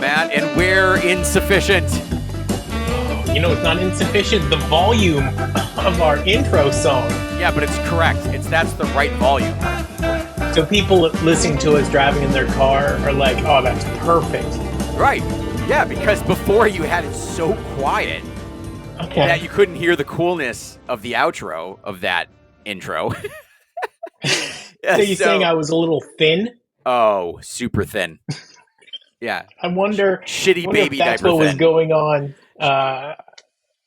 man, and we're insufficient. You know, it's not insufficient. The volume of our intro song. Yeah, but it's correct. That's the right volume. So people listening to us driving in their car are like, oh, that's perfect. Right. Yeah, because before you had it so quiet that you couldn't hear the coolness of the outro of that intro. So you're saying I was a little thin? Oh, super thin. Yeah. I wonder, shitty baby if that's diaper what thin. was going on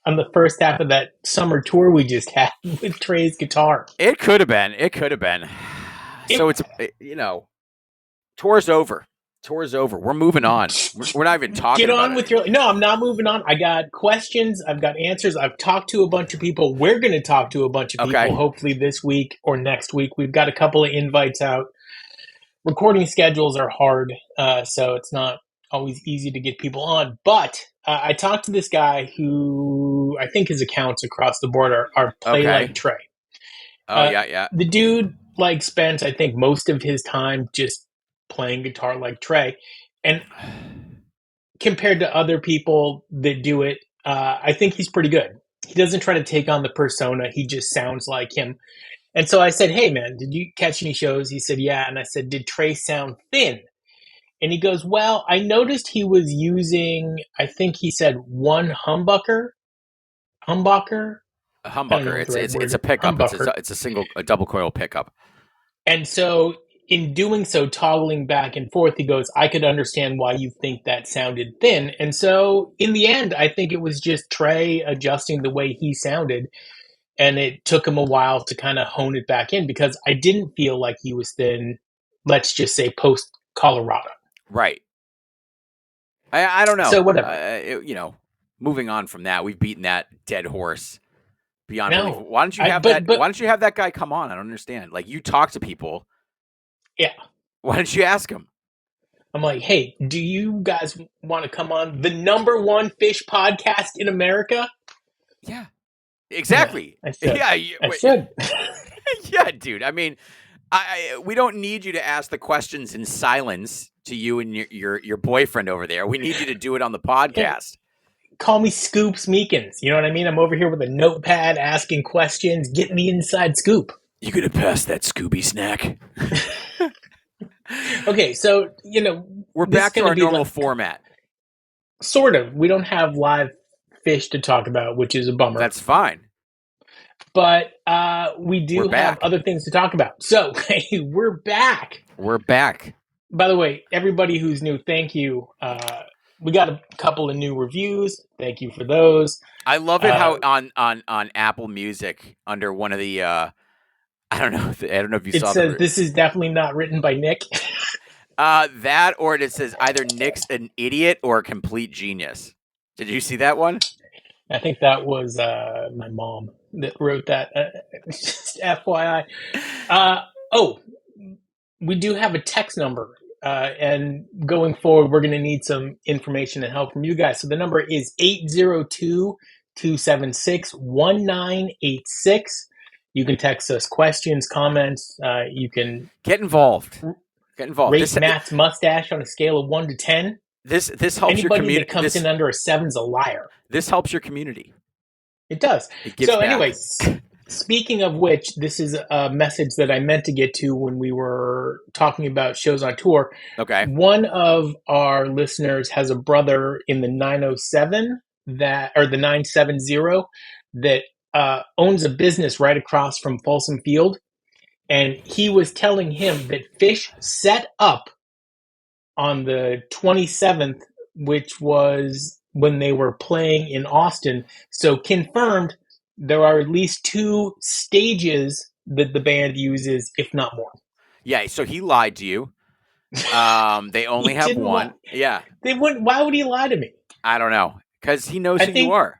the first half of that summer tour we just had with Trey's guitar. It could have been. So it's, tour's over. We're moving on. We're not even talking about it. Get on with your... No, I'm not moving on. I got questions. I've got answers. I've talked to a bunch of people. We're going to talk to a bunch of people, hopefully this week or next week. We've got a couple of invites out. Recording schedules are hard, so it's not always easy to get people on. But I talked to this guy who I think his accounts across the board are Play Like Trey. Oh, yeah. The dude spends, I think, most of his time just playing guitar like Trey. And compared to other people that do it, I think he's pretty good. He doesn't try to take on the persona. He just sounds like him. And so I said, hey, man, did you catch any shows? He said, yeah. And I said, did Trey sound thin? And he goes, well, I noticed he was using, I think he said one humbucker. A humbucker. It's a pickup. It's a double coil pickup. And so in doing so, toggling back and forth, he goes, I could understand why you think that sounded thin. And so in the end, I think it was just Trey adjusting the way he sounded. And it took him a while to kind of hone it back in because I didn't feel like he was thin, let's just say post-Colorado. Right. I don't know. So whatever. Moving on from that, we've beaten that dead horse beyond belief. Why don't you have that guy come on? I don't understand. Like, you talk to people. Yeah. Why don't you ask him? I'm like, hey, do you guys want to come on the number one Phish podcast in America? Yeah. Exactly. Yeah, I should. Yeah, dude. I mean, we don't need you to ask the questions in silence to you and your boyfriend over there. We need you to do it on the podcast. Call me Scoops Meekins. You know what I mean? I'm over here with a notepad asking questions, getting the inside scoop. You gonna pass that Scooby snack? Okay, so, we're back to our normal format. Sort of. We don't have live Phish to talk about, which is a bummer. That's fine. But we do have other things to talk about. So, hey, we're back. We're back. By the way, everybody who's new, thank you. We got a couple of new reviews. Thank you for those. I love it how on Apple Music, under one of the I don't know if you saw it. It says this is definitely not written by Nick. That, or it says either Nick's an idiot or a complete genius. Did you see that one? I think that was my mom that wrote that. Just FYI. We do have a text number. And going forward, we're going to need some information and help from you guys. So the number is 802-276-1986. You can text us questions, comments. You can get involved. Rate Matt's mustache on a scale of 1 to 10. This helps your community. Anybody that comes in under a 7's a liar. This helps your community. It does. So anyways, speaking of which, this is a message that I meant to get to when we were talking about shows on tour. Okay. One of our listeners has a brother in the 907 the 970 that owns a business right across from Folsom Field. And he was telling him that Phish set up on the 27th, which was when they were playing in Austin. So confirmed, there are at least 2 stages that the band uses, if not more. Yeah, so he lied to you. They only have one. Yeah. They wouldn't. Why would he lie to me? I don't know. Because he knows who you are.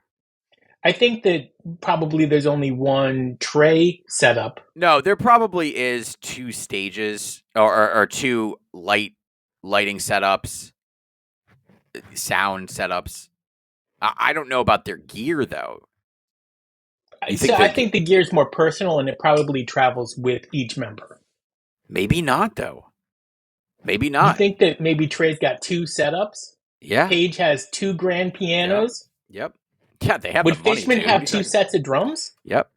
I think that probably there's only one Trey setup. No, there probably is 2 stages or 2 lighting setups, sound setups. I don't know about their gear, though. I think the gear is more personal, and it probably travels with each member. Maybe not, though. Maybe not. You think that maybe Trey's got 2 setups? Yeah. Page has 2 grand Yep. pianos. Yep. Yeah, they have Would the money Fishman too. What are have you 2 talking about? sets of drums? Yep.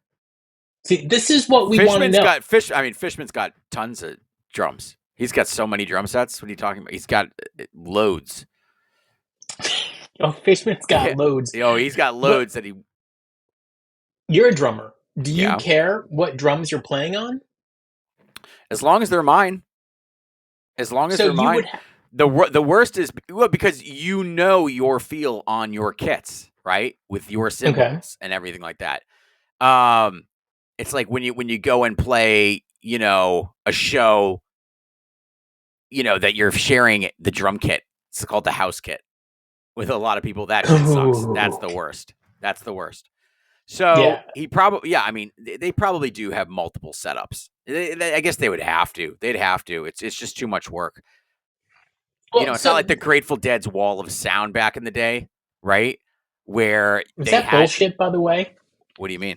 See, this is what we want to Fishman's know. got fish. I mean, Fishman's got tons of drums. He's got so many drum sets. What are you talking about? He's got loads. Oh, Fishman's got loads. Oh, he's got What? loads that he. You're a drummer. Do you Yeah. care what drums you're playing on? As long as they're mine. As long as So they're you mine. would. The worst is because you know your feel on your kits, right? With your Okay. cymbals and everything like that. Um, it's like when you go and play, a show, that you're sharing the drum kit. It's called the house kit with a lot of people. That shit sucks. That's Ooh. the worst. That's the worst. So Yeah. he probably, yeah. I mean, they probably do have multiple setups. I guess they would have to. They'd have to. It's just too much work. Well, It's not so like the Grateful Dead's wall of sound back in the day, right? Where was they that had. bullshit, by the way? What do you mean?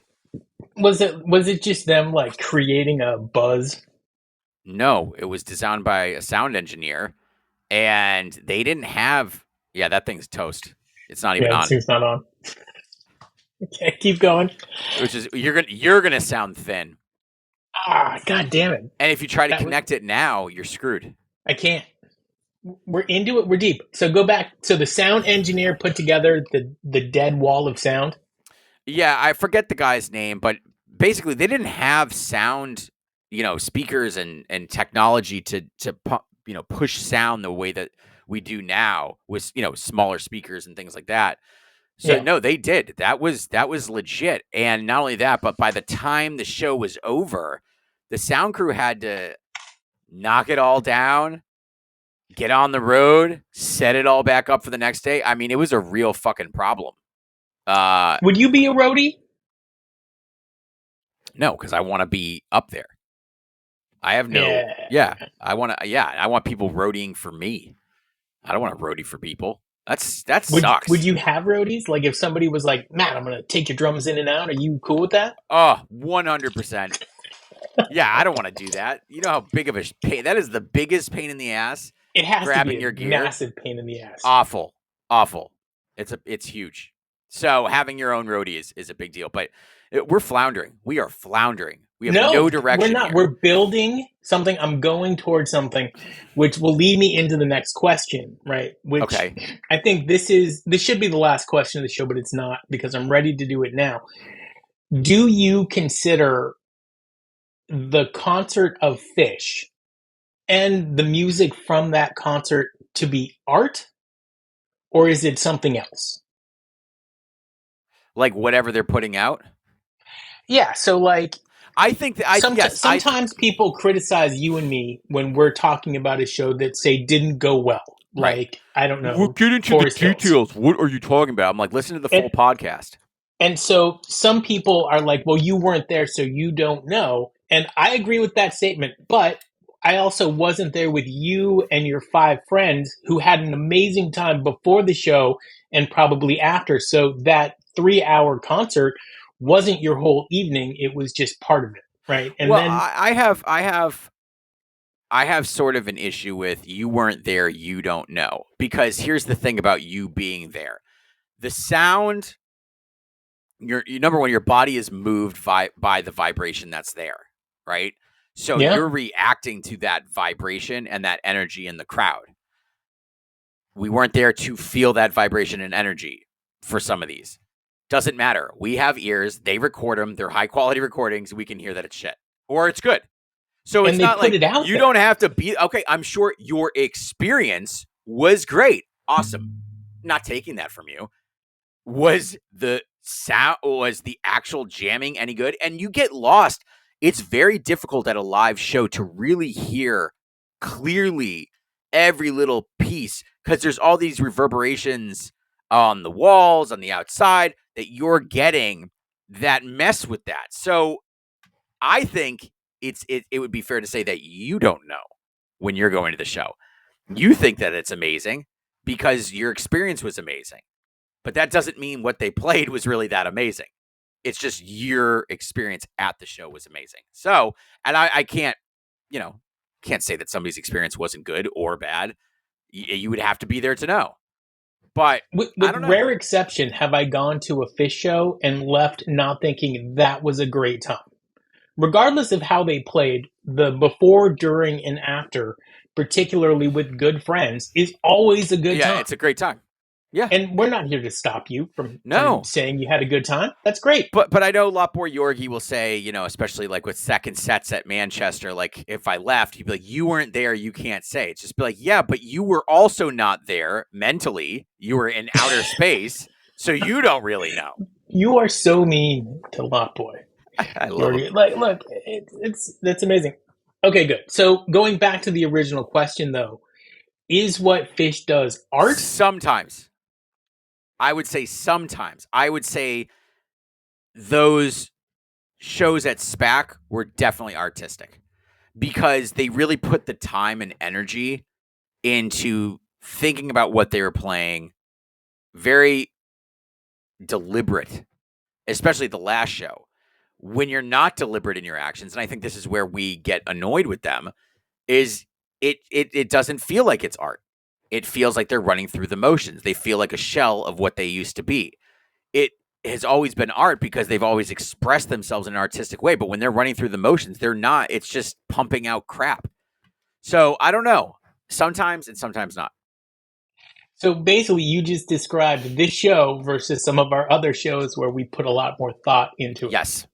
Was it just them like creating a buzz? No, it was designed by a sound engineer, and they didn't have. Yeah, that thing's toast. It's not even Yeah, it on. seems not on. Okay, keep going. Which is you're gonna sound thin, Ah, god damn it! and if you try to That was, connect it now, you're screwed. I can't. We're into it. We're deep. So go back. So the sound engineer put together the dead wall of sound. Yeah, I forget the guy's name, but basically they didn't have sound, speakers and technology to push sound the way that we do now with smaller speakers and things like that. So Yeah. no, they did. That was legit. And not only that, but by the time the show was over, the sound crew had to knock it all down, get on the road, set it all back up for the next day. I mean, it was a real fucking problem. Would you be a roadie? No, because I want to be up there. I have no, Yeah. yeah, I want people roadieing for me. I don't want to roadie for people. That Would sucks. you have roadies? Like if somebody was like, Matt, I'm gonna take your drums in and out, are you cool with that? Oh, 100%. Yeah, I don't want to do that. You know how big of a pain that is. The biggest pain in the ass. It has to be Grabbing a your gear, massive pain in the ass. awful, awful. It's huge. So having your own roadie is a big deal. But we're floundering. We are floundering. We have no direction. We're not. Here. We're building something. I'm going towards something, which will lead me into the next question, right? Which Okay. I think this should be the last question of the show, but it's not because I'm ready to do it now. Do you consider the concert of Phish and the music from that concert to be art, or is it something else? Like whatever they're putting out. Yeah. So like I think that yes. sometimes people criticize you and me when we're talking about a show that say didn't go well. Right. Like, I don't We'll know, get into Forest the Hills. details. What are you talking about? I'm like, listen to the full podcast. And so some people are like, well, you weren't there, so you don't know. And I agree with that statement. But I also wasn't there with you and your 5 friends who had an amazing time before the show and probably after. So that 3-hour concert wasn't your whole evening. It was just part of it. Right. And Well, then I have sort of an issue with you weren't there, you don't know. Because here's the thing about you being there. The sound, your number one, your body is moved by the vibration that's there, right? So yeah. you're reacting to that vibration and that energy in the crowd. We weren't there to feel that vibration and energy for some of these. Doesn't matter. We have ears. They record them. They're high quality recordings. We can hear that it's shit or it's good. So it's And they not put like it out you there. don't have to be okay. I'm sure your experience was great. Awesome. Not taking that from you. Was the sound, was the actual jamming any good? And you get lost. It's very difficult at a live show to really hear clearly every little piece because there's all these reverberations on the walls, on the outside that you're getting that mess with that. So I think it would be fair to say that you don't know when you're going to the show. You think that it's amazing because your experience was amazing. But that doesn't mean what they played was really that amazing. It's just your experience at the show was amazing. So, and I can't, can't say that somebody's experience wasn't good or bad. You would have to be there to know. But with I don't know. rare exception, have I gone to a Phish show and left not thinking that was a great time. Regardless of how they played, the before, during, and after, particularly with good friends, is always a good Yeah, time. it's a great time. Yeah. And we're not here to stop you from No. saying you had a good time. That's great. But I know Lopor Yorgi will say, you know, especially like with second sets at Manchester, like if I left, he'd be like, you weren't there, you can't say. It's just be like, yeah, but you were also not there mentally. You were in outer space, so you don't really know. You are so mean to Lot Boy. I love him. Like, look, that's amazing. Okay, good. So going back to the original question, though, is what Phish does art? Sometimes. I would say sometimes. I would say those shows at SPAC were definitely artistic because they really put the time and energy into thinking about what they were playing. Very deliberate, especially the last show. When you're not deliberate in your actions, and I think this is where we get annoyed with them, is it doesn't feel like it's art. It feels like they're running through the motions. They feel like a shell of what they used to be. It has always been art because they've always expressed themselves in an artistic way. But when they're running through the motions, they're not. It's just pumping out crap. So I don't know. Sometimes and sometimes not. So basically, you just described this show versus some of our other shows where we put a lot more thought into it. Yes.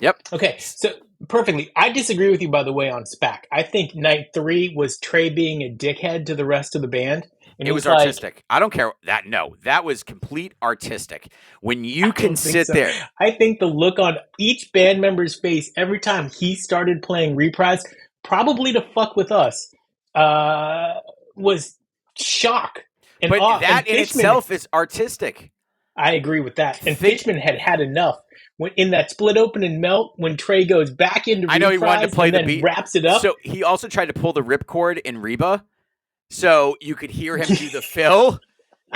Yep. Okay, so perfectly. I disagree with you, by the way, on SPAC. I think night 3 was Trey being a dickhead to the rest of the band. And it was artistic. I don't care that. No, that was complete artistic. When you can sit there. I think the look on each band member's face every time he started playing Reprise, probably to fuck with us, was shock. And but awe. That and in itself is artistic. I agree with that. And Fishman had enough. When, in that split open and melt, when Trey goes back into I know he wanted to play and the then beat. Wraps it up. So he also tried to pull the ripcord in So you could hear him do the fill,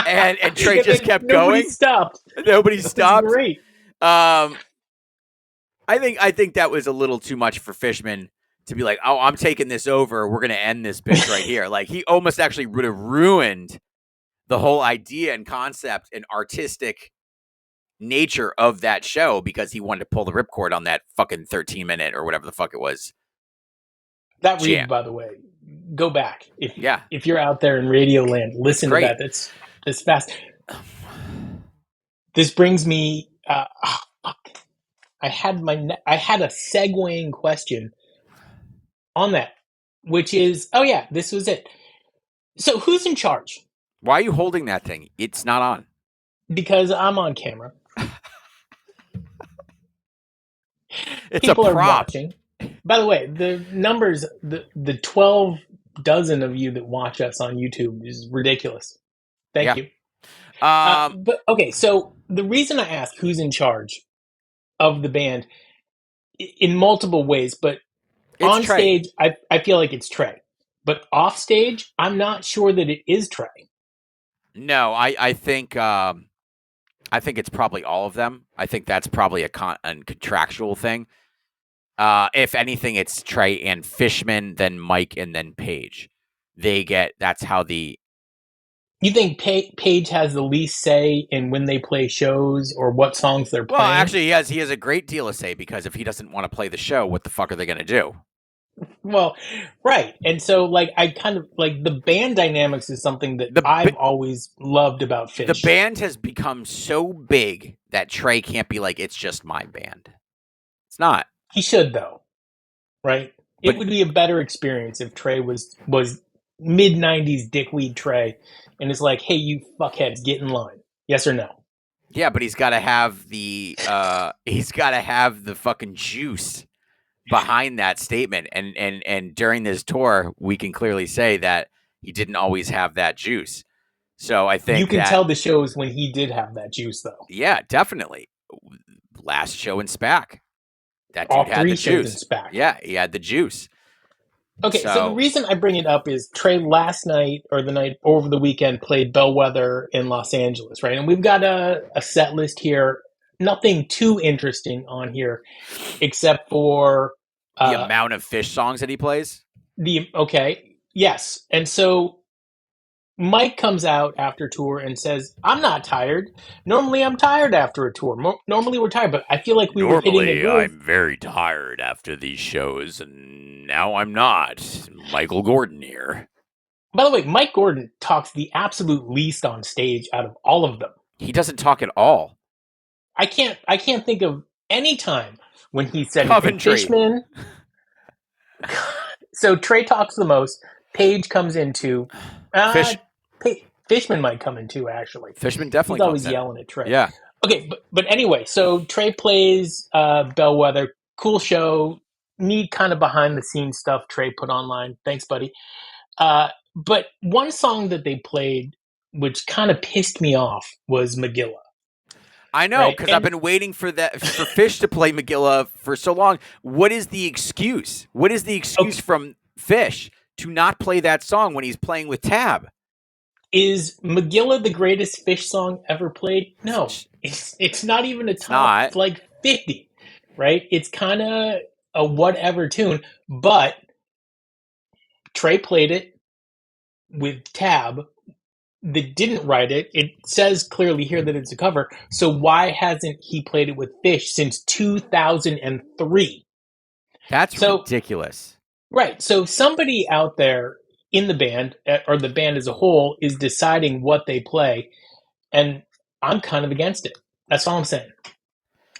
and Trey just kept Nobody going. Stopped. Nobody stopped. Great. I think that was a little too much for Fishman to be like, oh, I'm taking this over. We're gonna end this bitch right here. Like he almost actually would have ruined the whole idea and concept and artistic nature of that show because he wanted to pull the ripcord on that fucking 13-minute or whatever the fuck it was. That read, by the way, go back if you're out there in Radio Land, listen to that. That's fast. This brings me. I had a segueing question on that, which is, oh yeah, this was it. So who's in charge? Why are you holding that thing? It's not on. Because I'm on camera. It's People a prop. are watching. By the way, the numbers, the 12 dozen of you that watch us on YouTube is ridiculous. Thank you. But okay, so the reason I ask who's in charge of the band in multiple ways, but on Trey. stage, I feel like it's Trey. But off stage, I'm not sure that it is Trey. No, I think it's probably all of them. I think that's probably a contractual thing. If anything, it's Trey and Fishman, then Mike, and then Paige. That's how the. You think Paige has the least say in when they play shows or what songs they're playing? Well, actually, he has a great deal of say because if he doesn't want to play the show, what the fuck are they going to do? Well, right. And so, like, I kind of like the band dynamics is something that I've always loved about Phish. The band has become so big that Trey can't be like, it's just my band. It's not. He should, though. Right? It would be a better experience if Trey was mid-90s dickweed Trey and it's like, hey, you fuckheads, get in line. Yes or no? Yeah, but he's got to have the fucking juice behind that statement. And during this tour, we can clearly say that he didn't always have that juice. So I think you can tell the shows when he did have that juice, though. Yeah, definitely. Last show in SPAC. That dude all had three the shows juice. in SPAC. Yeah, he had the juice. Okay, so the reason I bring it up is Trey last night or the night over the weekend played Bellwether in Los Angeles, right? And we've got a set list here. Nothing too interesting on here, except for the amount of Phish songs that he plays. Yes, and so Mike comes out after tour and says, "I'm not tired. Normally, I'm tired after a tour. Normally, we're tired, but I feel like we were hitting a Normally, groove." I'm very tired after these shows, and now I'm not. Michael Gordon here. By the way, Mike Gordon talks the absolute least on stage out of all of them. He doesn't talk at all. I can't think of any time when he said anything. Coventry. Fishman. So Trey talks the most. Page comes into. Fish. Fishman might come in too. Actually, Fishman he's definitely comes always in. yelling at Trey. Yeah. Okay, but anyway, so Trey plays Bellwether. Cool show. Neat kind of behind the scenes stuff Trey put online. Thanks, buddy. But one song that they played, which kind of pissed me off, was Megillah. I know, because I've been waiting for Phish to play Megillah for so long. What is the excuse? What is the excuse from Phish to not play that song when he's playing with Tab? Is Megillah the greatest Phish song ever played? No, it's not even a top like 50, right? It's kind of a whatever tune, but Trey played it with Tab that didn't write it. It says clearly here that it's a cover. So why hasn't he played it with Phish since 2003? That's ridiculous. Right. So somebody out there in the band, or the band as a whole, is deciding what they play. And I'm kind of against it. That's all I'm saying.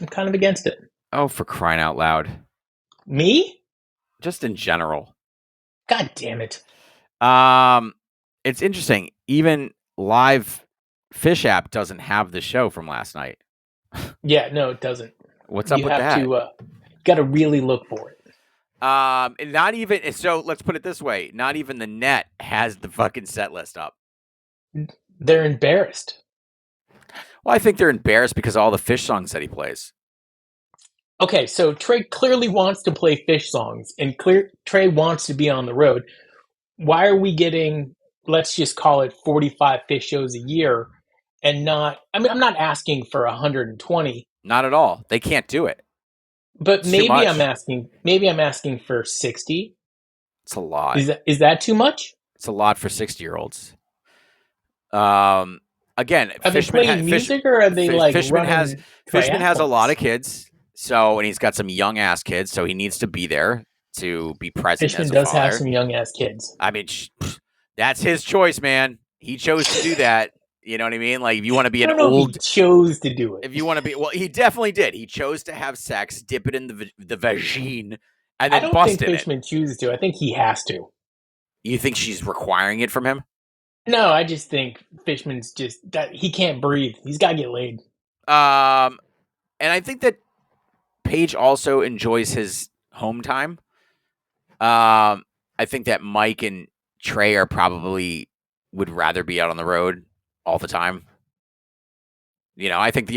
I'm kind of against it. Oh, for crying out loud. Me? Just in general. God damn it. It's interesting. Even live Phish app doesn't have the show from last night. Yeah, no, it doesn't. What's up with that? You got to really look for it. And not even, so let's put it this way. Not even the net has the fucking set list up. They're embarrassed. Well, I think they're embarrassed because of all the Phish songs that he plays. Okay, so Trey clearly wants to play Phish songs, and Trey wants to be on the road. Why are we getting, let's just call it 45 Phish shows a year and not, I mean, I'm not asking for 120. Not at all. They can't do it. But maybe I'm asking for 60. It's a lot. Is that too much? It's a lot for 60-year-olds. Again, are they playing music or are they like Fishman has a lot of kids. So, and he's got some young ass kids, so he needs to be there to be present. Fishman does have some young ass kids. I mean, that's his choice, man. He chose to do that. You know what I mean? Like, if you want to be an old, he chose to do it. If you want to be, well, he definitely did. He chose to have sex, dip it in the vagine, and then bust it. I don't think Fishman chooses to. I think he has to. You think she's requiring it from him? No, I just think Fishman's just that he can't breathe. He's got to get laid. And I think that Page also enjoys his home time. I think that Mike and Trey are probably would rather be out on the road all the time. You know, I think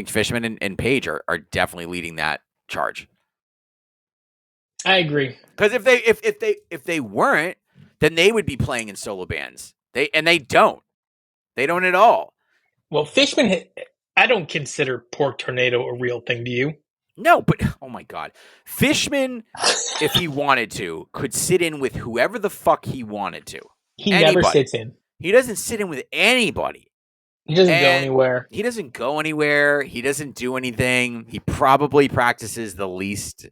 Fishman and Page are definitely leading that charge. I agree. Because if they weren't, then they would be playing in solo bands. They don't. They don't at all. Well, Fishman, I don't consider Pork Tornado a real thing. Do you? No, but oh my God, Fishman, if he wanted to, could sit in with whoever the fuck he wanted to. Never sits in. He doesn't sit in with anybody. He doesn't go anywhere. He doesn't go anywhere. He doesn't do anything. He probably practices the least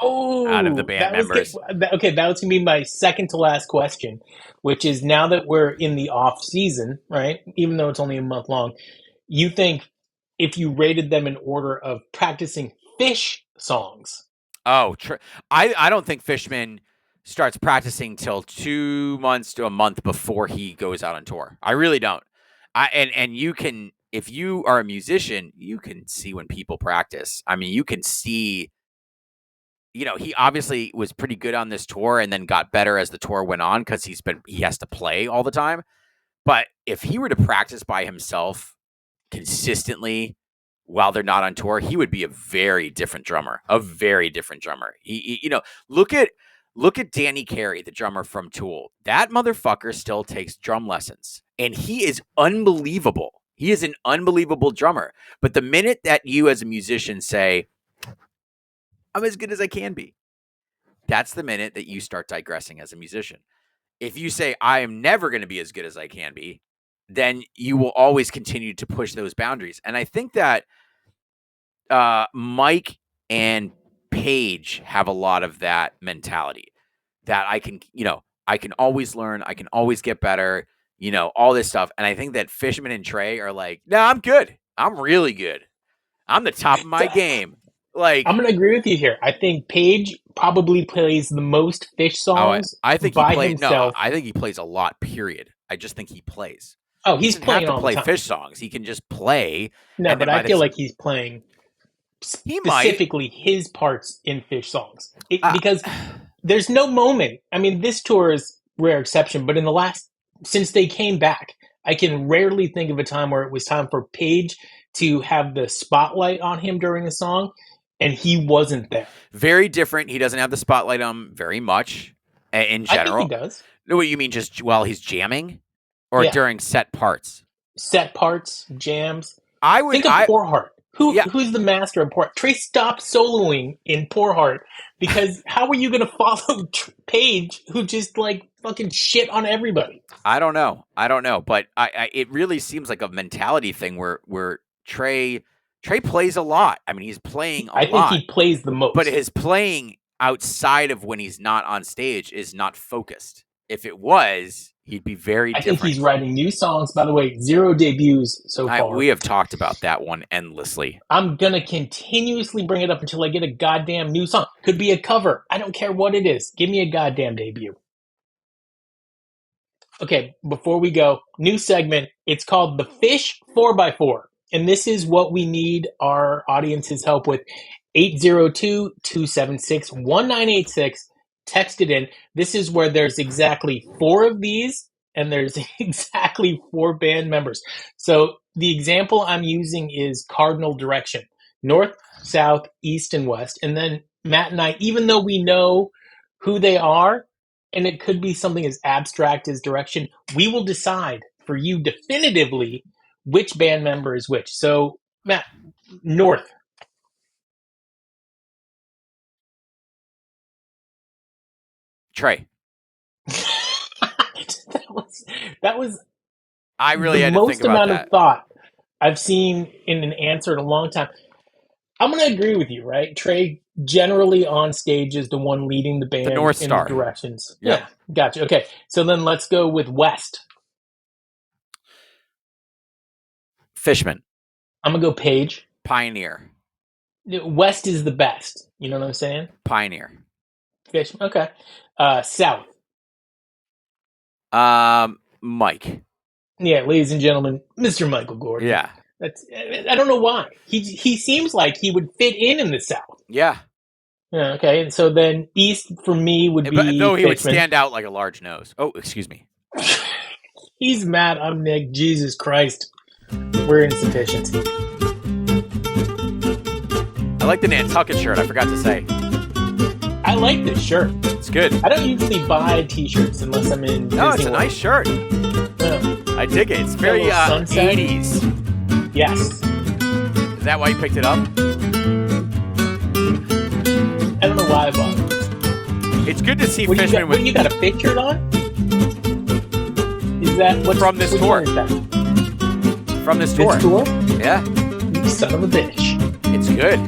out of the band members. Okay, that was going to be my second to last question, which is now that we're in the off season, right? Even though it's only a month long, you think if you rated them in order of practicing Phish songs? Oh, I don't think Fishman starts practicing till 2 months to a month before he goes out on tour. I really don't. And you can, if you are a musician, you can see when people practice. I mean, you can see, you know, he obviously was pretty good on this tour and then got better as the tour went on because he has to play all the time. But if he were to practice by himself consistently while they're not on tour, he would be a very different drummer. He you know, look at Danny Carey, the drummer from Tool. That motherfucker still takes drum lessons, and he is unbelievable. He is an unbelievable drummer. But the minute that you as a musician say, I'm as good as I can be, that's the minute that you start digressing as a musician. if you say I am never going to be as good as I can be, then you will always continue to push those boundaries. And I think that Mike and Paige have a lot of that mentality that I can always learn, I can always get better, all this stuff. And I think that Fishman and Trey are like, no, I'm good. I'm really good. I'm the top of my game. Like, I'm going to agree with you here. I think Paige probably plays the most Phish songs I think by he plays. himself. No, I think he plays a lot. Period. I just think he plays. Oh, he's playing have to all play the time. Phish songs. He can just play. No, but I feel like he's playing specifically his parts in Phish songs because there's no moment. I mean, this tour is rare exception, but since they came back, I can rarely think of a time where it was time for Paige to have the spotlight on him during a song, and he wasn't there. Very different. He doesn't have the spotlight on him very much in general. I think he does. No, what you mean just while he's jamming or during set parts? Set parts, jams. I would think of Poor Heart. Who's the master of Poor Heart? Trey stopped soloing in Poor Heart because how are you going to follow Paige, who just like fucking shit on everybody? I don't know, but it really seems like a mentality thing where Trey plays a lot. I mean, he's playing a lot. I think he plays the most. But his playing outside of when he's not on stage is not focused. If it was, he'd be very different. I think he's writing new songs. By the way, 0 debuts so far. We have talked about that one endlessly. I'm going to continuously bring it up until I get a goddamn new song. Could be a cover. I don't care what it is. Give me a goddamn debut. Okay, before we go, new segment. It's called the Phish 4x4. And this is what we need our audience's help with. 802-276-1986. Text it in. This is where there's exactly 4 of these, and there's exactly 4 band members. So the example I'm using is cardinal direction. North, south, east, and west. And then Matt and I, even though we know who they are, and it could be something as abstract as direction, we will decide for you definitively which band member is which. So, Matt, North. Trey. that was I really had to think about that. Most amount of thought I've seen in an answer in a long time. I'm going to agree with you, right? Trey generally on stage is the one leading the band the North Star. in the directions. Yep. Yeah, gotcha. Okay, so then let's go with West. Fishman. I'm going to go Paige. Pioneer. West is the best. You know what I'm saying? Pioneer. Fish. Okay. South. Mike. Yeah, ladies and gentlemen, Mr. Michael Gordon. Yeah. I don't know why. He seems like he would fit in the South. Yeah. Yeah. Okay. And so then East for me would be. No, he Fishman. would stand out like a large nose. Oh, excuse me. He's Matt. I'm Nick. Jesus Christ. We're insufficient. I like the Nantucket shirt. I forgot to say. I like this shirt. It's good. I don't usually buy T-shirts unless I'm in. No, it's a nice shirt. Yeah. I dig it. It's very 80s. Yes. Is that why you picked it up? I don't know why I bought it. It's good to see Fishman with. You got a Phish shirt on? Is that what's from this tour? From this tour. This tour? Yeah. You son of a bitch. It's good.